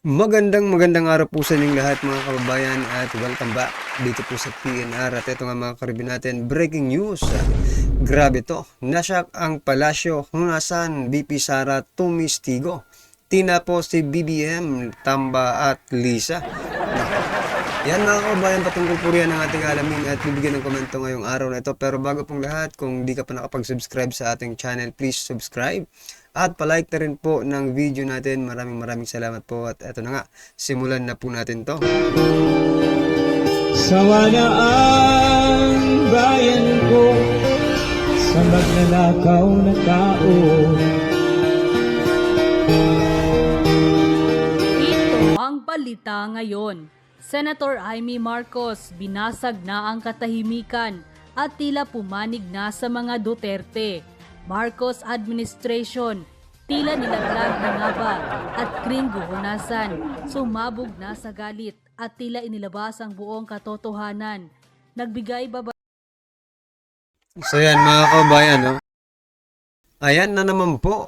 Magandang araw po sa inyong lahat mga kababayan at welcome back dito po sa PNR. At ito nga mga karibin natin, breaking news. Grabe to, nasyak ang palasyo kung nasaan VP Sara tumistigo. Tinapo si BBM, Tamba at Lisa. Yan mga kababayan, patungkol po riyan ang ating alamin at bibigyan ng komento ngayong araw na ito. Pero bago pong lahat, kung di ka pa nakapag-subscribe sa ating channel, please subscribe. At palike na rin po ng video natin. Maraming salamat po. At eto na nga, simulan na po natin to. Sawa na ang bayan ko sa magnanakaw na tao. Ito ang balita ngayon. Senator Amy Marcos, binasag na ang katahimikan at tila pumanig na sa mga Duterte. Marcos administration, tila nilaglag na nga ba at kringguhunasan, sumabog na sa galit at tila inilabas ang buong katotohanan. Nagbigay babala. So yan mga kababayan, no? Ayan na naman po,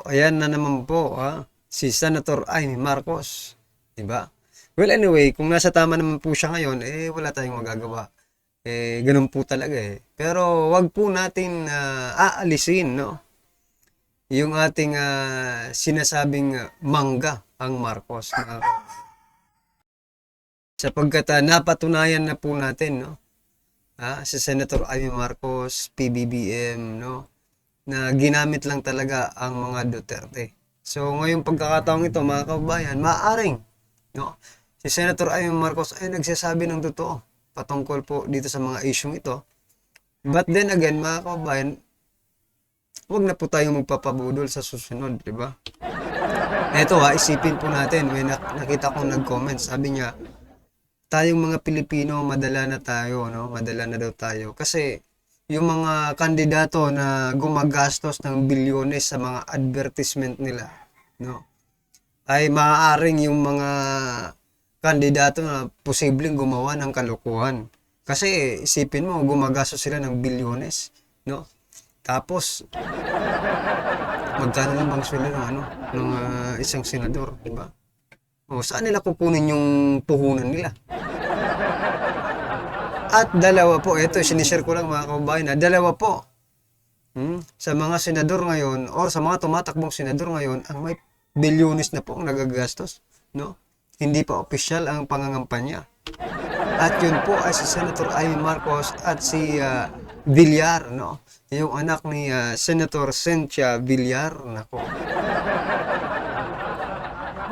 si Senator Amy Marcos, diba? Well, anyway, kung nasa tama naman po siya ngayon, wala tayong magagawa. Ganun po talaga Pero wag po natin aalisin, no? Yung ating sinasabing mangga ang Marcos. Sapagkat napatunayan na po natin, no? Si Senator Amy Marcos, PBBM, no? Na ginamit lang talaga ang mga Duterte. So, ngayong pagkakataong ito, mga kababayan, maaaring, no? Si Senator Amy Marcos ay nagsasabi ng totoo patungkol po dito sa mga isyong ito. But then again, mga kababayan, huwag na po tayong magpapabudol sa susunod, di ba? Eto isipin po natin, may nakita kong nag-comment, sabi niya, tayong mga Pilipino, madala na tayo, no? Madala na daw tayo. Kasi yung mga kandidato na gumagastos ng bilyones sa mga advertisement nila, no? Ay maaaring yung mga kandidato na posibleng gumawa ng kalokohan. Kasi isipin mo, gumagastos sila ng bilyones, no? Tapos magkano lang bang sweldo ng isang senador, di ba? O saan nila kukunin yung puhunan nila? At dalawa po, ito sinishare ko lang mga kababayan, dalawa po. Sa mga senador ngayon or sa mga tumatakbong senador ngayon, ang may bilyones na po ang nagagastos, no? Hindi pa opisyal ang pangangampanya. At yun po ay si Senator Amy Marcos at si Villar, no? Yung anak ni Senator Cynthia Villar, nako.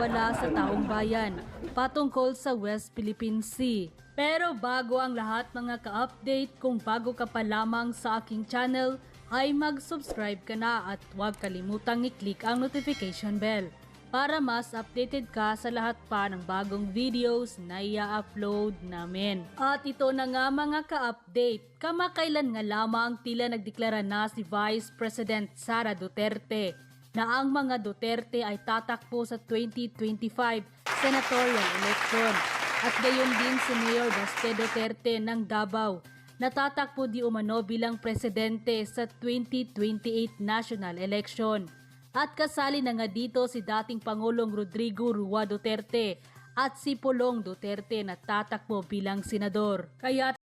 Wala sa taong bayan patungkol sa West Philippine Sea. Pero bago ang lahat mga ka-update, kung bago ka pa lamang sa aking channel, ay mag-subscribe ka na at huwag kalimutang i-click ang notification bell para mas updated ka sa lahat pa ng bagong videos na i-upload namin. At ito na nga mga ka-update, kamakailan nga lamang tila nagdeklara na si Vice President Sara Duterte na ang mga Duterte ay tatakbo sa 2025 senatorial election. At gayon din si Mayor Baste Duterte ng Davao na tatakbo di umano bilang presidente sa 2028 national election. At kasali na nga dito si dating Pangulong Rodrigo Rua Duterte at si Pulong Duterte na tatakbo bilang senador. Kaya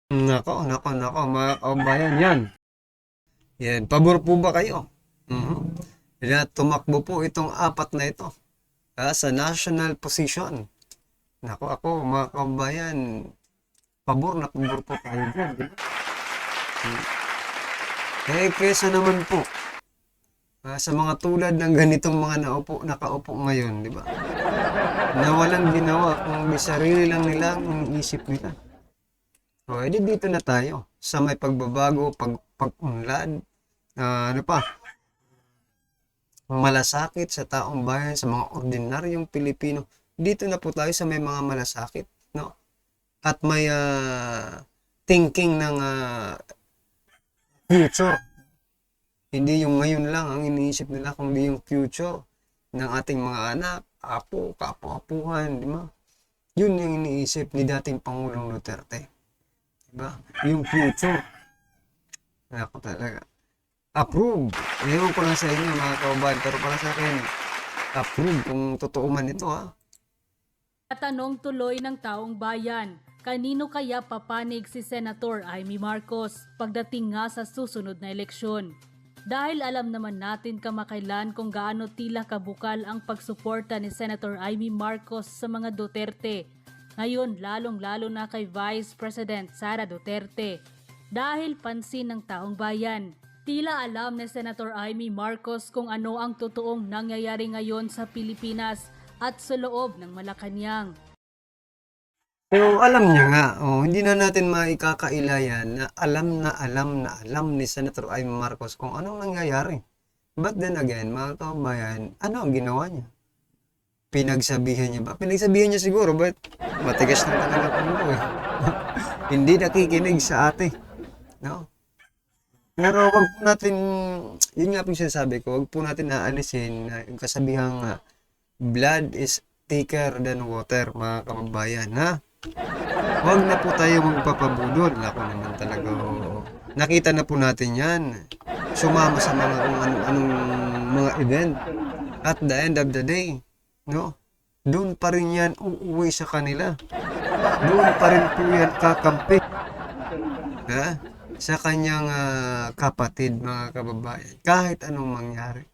Nako, mga kababayan, yan, pabor po ba kayo? Na tumakbo po itong apat na ito sa national position. Nako, ako mga kababayan, pabor po tayo dyan, di ba? Kesa naman po sa mga tulad ng ganitong mga nakaupo ngayon, di ba? Na walang ginawa, kung di sarili lang nila ang isip nila. O, edi dito na tayo sa may pagbabago, pag-unlad, malasakit sa taong bayan, sa mga ordinaryong Pilipino. Dito na po tayo sa may mga malasakit, no? At may thinking ng future. Hindi yung ngayon lang ang iniisip nila, kundi yung future ng ating mga anak, apo, kapo-apuhan, di ba? Yun yung iniisip ni dating Pangulong Duterte. Di ba? Yung future. Ako talaga. Approve. Ewan ko lang sa inyo mga kababayan, pero para sa akin, approve kung totoo man ito Tatanong tuloy ng taong bayan, kanino kaya papanig si Senator Amy Marcos pagdating nga sa susunod na eleksyon? Dahil alam naman natin kamakailan kung gaano tila kabukal ang pagsuporta ni Senator Amy Marcos sa mga Duterte. Ngayon lalong-lalo na kay Vice President Sara Duterte. Dahil pansin ng taong bayan, tila alam ni Senator Amy Marcos kung ano ang totoong nangyayari ngayon sa Pilipinas at sa loob ng Malacanang. So, alam niya nga, hindi na natin maikakailayan na alam ni Senator Amy Marcos kung anong nangyayari. But then again, mga kabayan, ano ang ginawa niya? Pinagsabihan niya ba? Pinagsabihan niya siguro, but matigas na talaga ulo eh. Hindi nakikinig sa ate. No? Pero wag po natin, yun nga po yung sinasabi ko, wag po natin naalisin na yung kasabihang blood is thicker than water, mga kababayan, ha? Huwag na po tayo magpapabudol. Ako naman talaga, nakita na po natin yan. Sumama sa mga kung anong mga event. At the end of the day, no? Doon pa rin yan uuwi sa kanila. Doon pa rin po yan kakampi. Ha? Sa kanyang kapatid, mga kababayan. Kahit anong mangyari.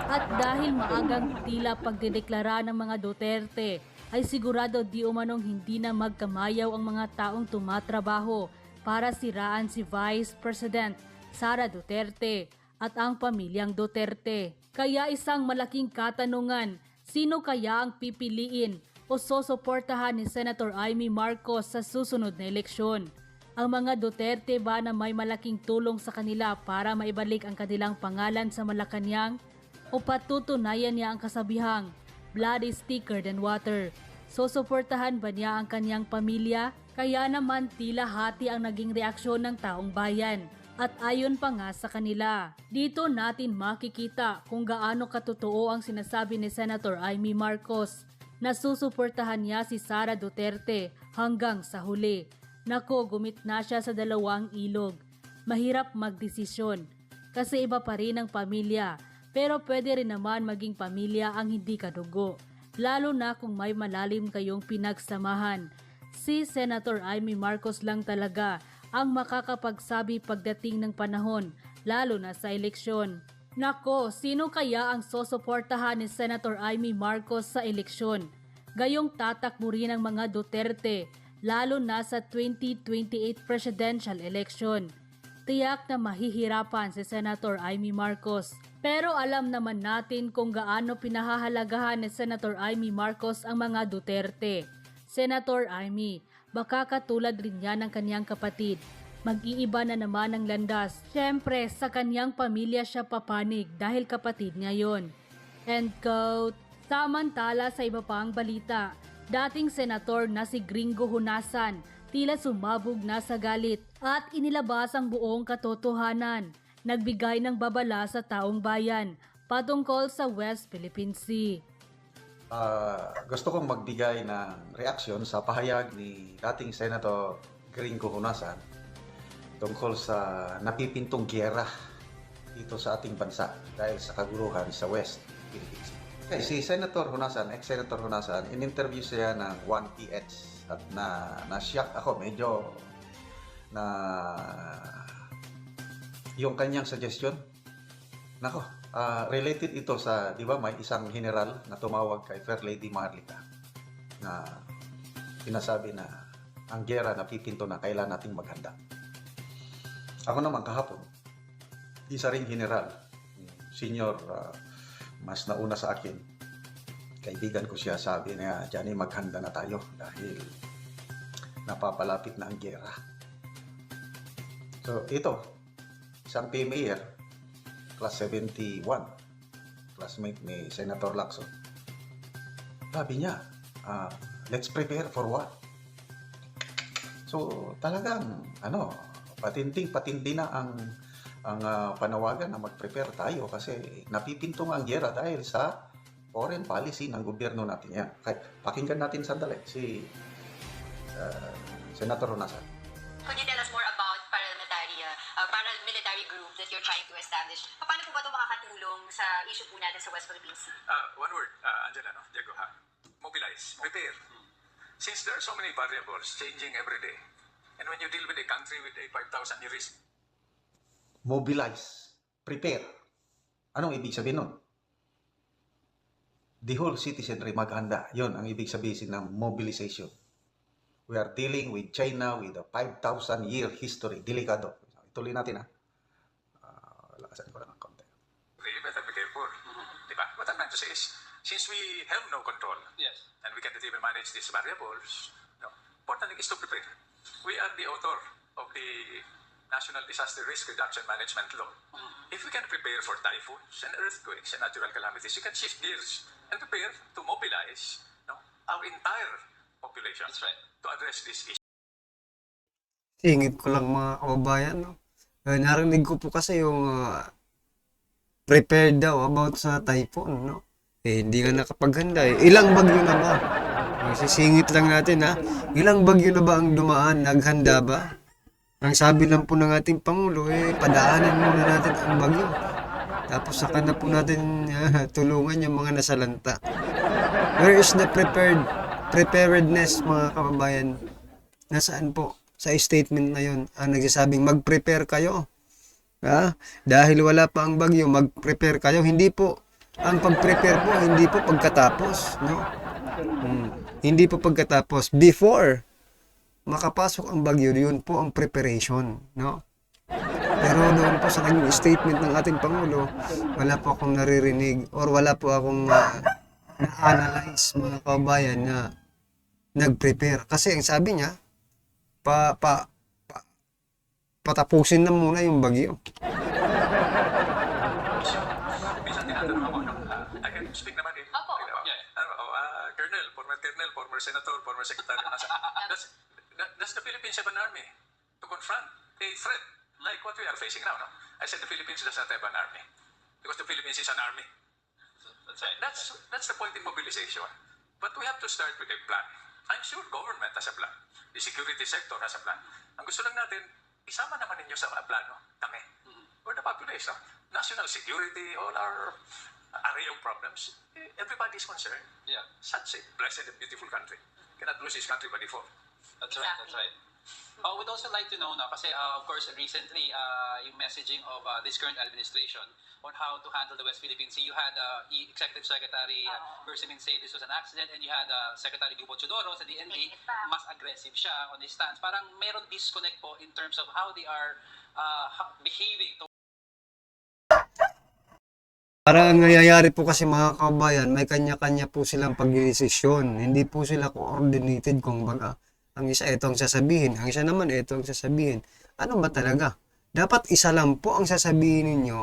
At dahil maagang tila pagdedeklara ng mga Duterte, ay sigurado di umanong hindi na magkamayaw ang mga taong tumatrabaho para siraan si Vice President Sara Duterte at ang pamilyang Duterte. Kaya isang malaking katanungan, sino kaya ang pipiliin o sosuportahan ni Senator Amy Marcos sa susunod na eleksyon? Ang mga Duterte ba na may malaking tulong sa kanila para maibalik ang kanilang pangalan sa Malacanang? O patutunayan niya ang kasabihang, blood is thicker than water? Susuportahan ba niya ang kanyang pamilya? Kaya naman tila hati ang naging reaksyon ng taong bayan. At ayon pa nga sa kanila, dito natin makikita kung gaano katotoo ang sinasabi ni Senator Amy Marcos na susuportahan niya si Sara Duterte hanggang sa huli. Nako, gumit na siya sa dalawang ilog. Mahirap magdesisyon kasi iba pa rin ang pamilya. Pero pwede rin naman maging pamilya ang hindi kadugo, lalo na kung may malalim kayong pinagsamahan. Si Senator Amy Marcos lang talaga ang makakapagsabi pagdating ng panahon, lalo na sa eleksyon. Nako, sino kaya ang susuportahan ni Senator Amy Marcos sa eleksyon? Gayong tatakbo rin ang mga Duterte, lalo na sa 2028 presidential election. Tiyak na mahihirapan si Senator Amy Marcos. Pero alam naman natin kung gaano pinahahalagahan ni Senator Amy Marcos ang mga Duterte. Senator Amy, baka katulad rin niya ng kanyang kapatid. Mag-iiba na naman ang landas. Siyempre, sa kanyang pamilya siya papanig dahil kapatid niya yon. End quote. Samantala sa iba pang balita, dating senator na si Gringo Honasan, tila sumabog na sa galit at inilabas ang buong katotohanan. Nagbigay ng babala sa taong bayan patungkol sa West Philippine Sea. Gusto kong magbigay ng reaksyon sa pahayag ni dating Senator Gringo Honasan tungkol sa napipintong giyera dito sa ating bansa dahil sa kaguruhan sa West Philippine Sea. Okay, si Senator Honasan, ex-Senator Honasan, in-interview siya ng 1PH at na-shock ako, medyo na yung kanyang suggestion. Nako, related ito sa, di ba, may isang general na tumawag kay Fair Lady Marlica na sinasabi na ang giyera na pipinto na kailan nating maghanda. Ako naman kahapon, isa ring general, senior, mas nauna sa akin, kaibigan ko siya, sabi niya, Johnny, maghanda na tayo dahil napapalapit na ang giyera. So ito, isang PMAyer, class 71, classmate ni Senator Lacson, sabi niya, let's prepare for what? So talagang patindi na ang panawagan na mag-prepare tayo kasi napipintong ang giyera dahil sa foreign policy ng gobyerno natin yan. Kaya pakinggan natin sandali si Senator Honasan. Could you tell us more about paramilitary group that you're trying to establish? Paano po ba ito makakatulong sa issue po natin sa West Philippine Sea? One word, Angela, no? Diego, ha? Mobilize, prepare. Since there are so many variables changing every day, and when you deal with a country with a 5,000 year history, Mobilize. Prepare. Anong ibig sabihin nun? The whole citizenry maghanda. Yun ang ibig sabihin ng mobilization. We are dealing with China with a 5,000 year history. Delikado. Ituloy natin, ha? Lakasan ko lang ang konti. you better be careful. Diba? What I'm trying to say is, since we have no control, Yes. and we cannot even manage these variables, no, important thing is to prepare. We are the author of the National Disaster Risk Reduction Management Law. If we can prepare for typhoons and earthquakes and natural calamities, we can shift gears and prepare to mobilize, no, our entire population. That's right. To address this issue. Singit ko lang mga kababayan, no? Narinig ko po kasi yung prepared daw about sa typhoon, no? Hindi nga nakapaghanda eh. Ilang bagyo na ba? Sisingit lang natin, ha? Ilang bagyo na ba ang dumaan? Naghanda ba? Ang sabi lang po ng ating Pangulo, padaanan muna natin ang bagyo. Tapos saka na po natin tulungan yung mga nasalanta. Where is the preparedness, mga kababayan? Nasaan po? Sa statement na yun, ang nagsasabing mag-prepare kayo. Ha? Dahil wala pa ang bagyo, mag-prepare kayo. Hindi po, ang pag-prepare po, hindi po pagkatapos. No? Hindi po pagkatapos. Before makapasok ang bagyo, yun po ang preparation. No? Pero doon po sa naging statement ng ating Pangulo, wala po akong naririnig or wala po akong na-analyze, mga kababayan, na nag-prepare. Kasi ang sabi niya, patapusin na muna yung bagyo. Minsan tinatanong ako, no? I can speak naman eh. Opo. Colonel, former senator, former secretary. Does the Philippines have an army to confront a threat like what we are facing now? No? I said the Philippines does not have an army because the Philippines is an army. That's right. That's the point in mobilization. But we have to start with a plan. I'm sure government has a plan. The security sector has a plan. Ang gusto lang natin, isama naman ninyo sa plano, kami. Or the population. National security, all our array of problems. Everybody's concerned. Yeah. Such a blessed and beautiful country. Cannot lose this country by default. That's right. That's right. We'd also like to know now, kasi of course recently yung messaging of this current administration on how to handle the West Philippine Sea. You had Executive Secretary Persimin say this was an accident, and you had Secretary Gubo Chodoro sa DND, mas aggressive siya on his stance. Parang meron disconnect po in terms of how they are behaving. Parang nangyayari po kasi, mga kababayan, may kanya-kanya po silang pagdesisyon. Hindi po sila coordinated, kung baga. Ang isa ito ang sasabihin, ang isa naman ito ang sasabihin. Ano ba talaga? Dapat isa lang po ang sasabihin ninyo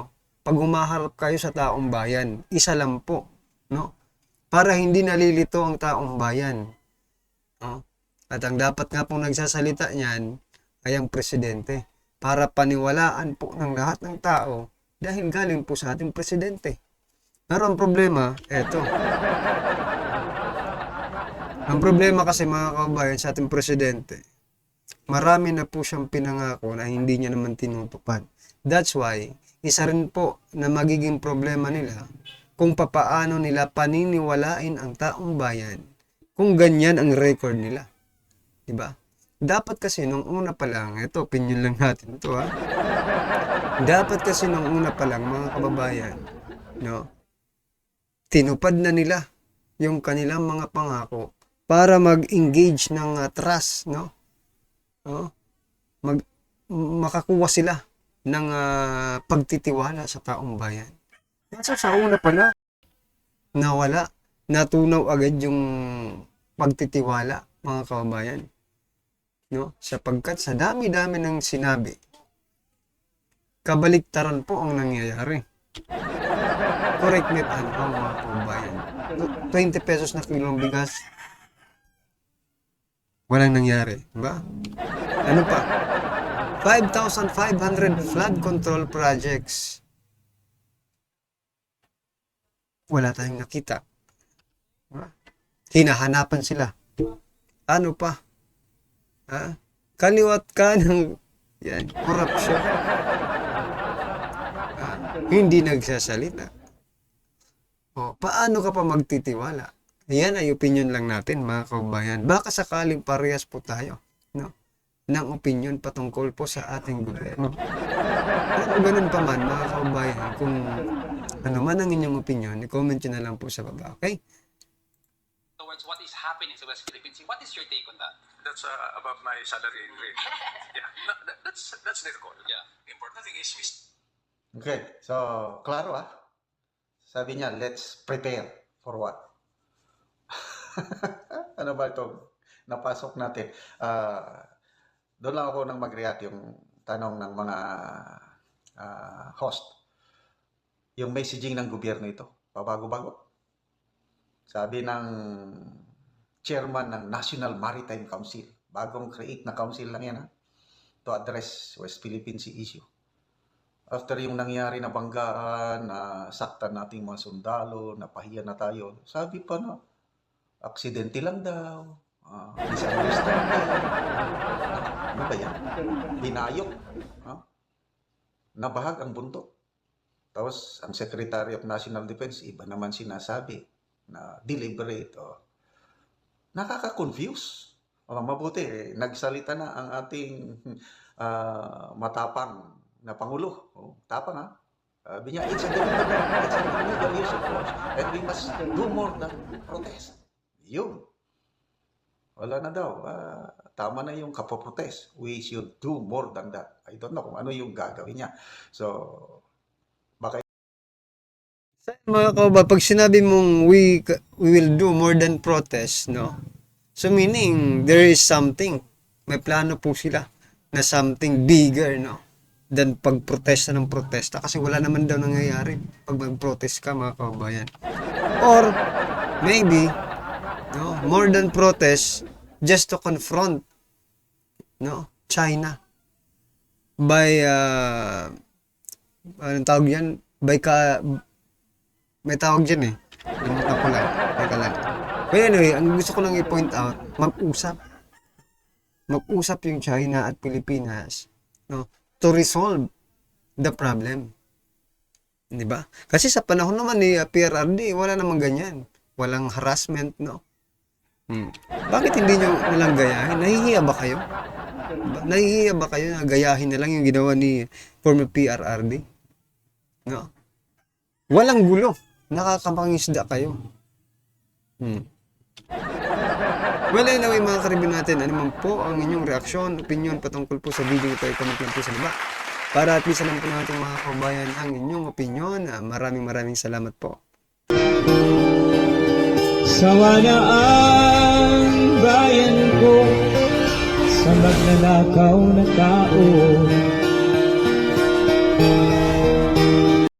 pag humaharap kayo sa taong bayan. Isa lang po, no? Para hindi nalilito ang taong bayan. No? At ang dapat nga pong nagsasalita niyan ay ang presidente. Para paniwalaan po ng lahat ng tao dahil galing po sa ating presidente. Pero ang problema, eto. Ang problema kasi, mga kababayan, sa ating presidente, marami na po siyang pinangako na hindi niya naman tinutupad. That's why, isa rin po na magiging problema nila kung papaano nila paniniwalain ang taong bayan kung ganyan ang record nila. Diba? Dapat kasi nung una pa lang, ito, opinion lang natin ito, ha? Dapat kasi nung una pa lang, mga kababayan, no, tinupad na nila yung kanilang mga pangako para mag-engage ng trust, no? Makakuha sila ng pagtitiwala sa taong bayan. Kasi sa una pa na, nawala, natunaw agad yung pagtitiwala, mga kababayan. No? Sapagkat sa dami-dami ng sinabi, kabaliktaran po ang nangyayari. Correct me if I'm wrong, mga kababayan. 20 pesos na kilong bigas, walang nangyari. Diba? Ano pa? 5,500 flood control projects. Wala tayong nakita. Diba? Hinahanapan sila. Ano pa? Ha? Kaliwat ka ng yan, corruption. Hindi nagsasalita. O, paano ka pa magtitiwala? Yan ay opinion lang natin, mga kababayan. Baka sakaling parehas po tayo, no? Ng opinion patungkol po sa ating gobyerno. Pero ganun pa man, mga kababayan, kung ano man ang inyong opinion, i-comment nyo na lang po sa baba, okay? Towards what is happening sa West Philippine Sea. What is your take on that? That's above my salary rate. Yeah, no, that's their call. Yeah. The important thing is we Okay, so, klaro Sabi niya, let's prepare for what? Ano ba ito? Napasok natin. Doon lang ako nang mag-react yung tanong ng mga host. Yung messaging ng gobyerno ito, pabago-bago. Sabi ng chairman ng National Maritime Council, bagong create na council lang yan to address West Philippine Sea issue. After yung nangyari na banggaan, na saktan nating mga sundalo, napahiya na tayo, sabi pa na, aksidente lang daw, misunderstanding. Ano ba yan? Binayok. Nabahag ang buntot. Tapos, ang Secretary of National Defense, iba naman sinasabi na deliberate. Nakaka-confuse. Mabuti, nagsalita na ang ating matapang na Pangulo. Tapang Sabi niya, it's a illegal use of force and we must do more than protest. Yun. Wala na daw. Tama na yung kapoprotest. We should do more than that. I don't know kung ano yung gagawin niya. So, baka Mga kababayan, pag sinabi mong we will do more than protest, no? So meaning, there is something. May plano po sila na something bigger, no? Than pagprotesta ng protesta. Kasi wala naman daw nangyayari pag mag-protest ka, mga kababayan. Or, maybe, no? More than protest, just to confront, no? China. By, anong tawag yan? May tawag dyan eh. Limutan ko lang. Teka lang. But anyway, ang gusto ko lang i-point out, mag-usap. Mag-usap yung China at Pilipinas, no, to resolve the problem. Di ba? Kasi sa panahon naman ni PRRD, wala namang ganyan. Walang harassment, no? Bakit hindi nyo nalang gayahin? Nahihiya ba kayo? Nahihiya ba kayo na gayahin na lang yung ginawa ni former PRRD? No? Walang gulo. Nakakapangisda kayo. Well, anyway, mga karibin natin, ano man po ang inyong reaksyon, opinion patungkol po sa video ito, i-comment lang po sa baba. Para at least alam po natin mga kabayan ang inyong opinion. Maraming salamat po. Sawa na ang bayan ko sa magnanakaw na tao.